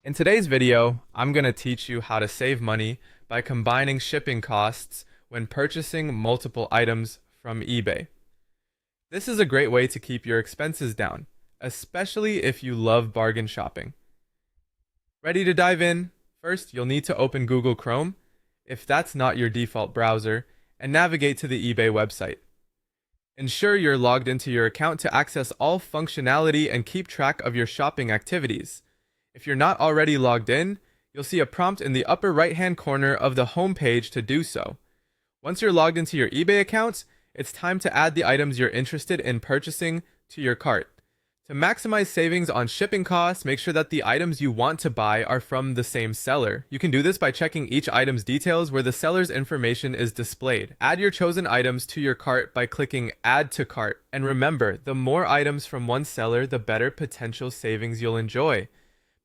In today's video, I'm going to teach you how to save money by combining shipping costs when purchasing multiple items from eBay. This is a great way to keep your expenses down, especially if you love bargain shopping. Ready to dive in? First, you'll need to open Google Chrome, if that's not your default browser, and navigate to the eBay website. Ensure you're logged into your account to access all functionality and keep track of your shopping activities. If you're not already logged in, you'll see a prompt in the upper right-hand corner of the home page to do so. Once you're logged into your eBay account, it's time to add the items you're interested in purchasing to your cart. To maximize savings on shipping costs, make sure that the items you want to buy are from the same seller. You can do this by checking each item's details where the seller's information is displayed. Add your chosen items to your cart by clicking Add to Cart. And remember, the more items from one seller, the better potential savings you'll enjoy.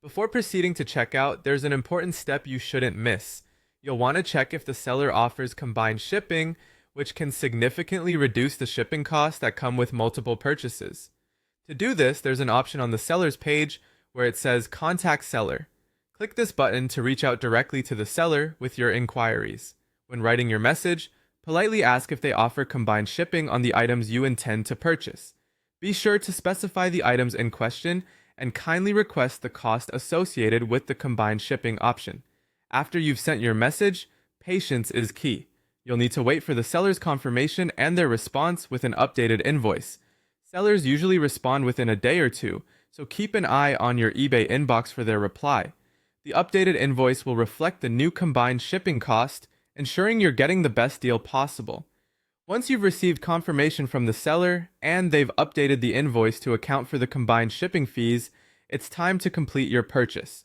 Before proceeding to checkout, there's an important step you shouldn't miss. You'll want to check if the seller offers combined shipping, which can significantly reduce the shipping costs that come with multiple purchases. To do this, there's an option on the seller's page where it says Contact Seller. Click this button to reach out directly to the seller with your inquiries. When writing your message, politely ask if they offer combined shipping on the items you intend to purchase. Be sure to specify the items in question and kindly request the cost associated with the combined shipping option. After you've sent your message, patience is key. You'll need to wait for the seller's confirmation and their response with an updated invoice. Sellers usually respond within a day or two, so keep an eye on your eBay inbox for their reply. The updated invoice will reflect the new combined shipping cost, ensuring you're getting the best deal possible. Once you've received confirmation from the seller and they've updated the invoice to account for the combined shipping fees, it's time to complete your purchase.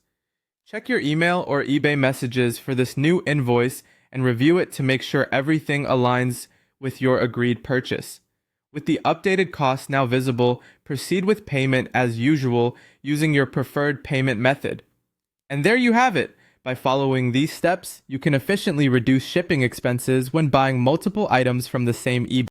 Check your email or eBay messages for this new invoice and review it to make sure everything aligns with your agreed purchase. With the updated costs now visible, proceed with payment as usual using your preferred payment method. And there you have it. By following these steps, you can efficiently reduce shipping expenses when buying multiple items from the same eBay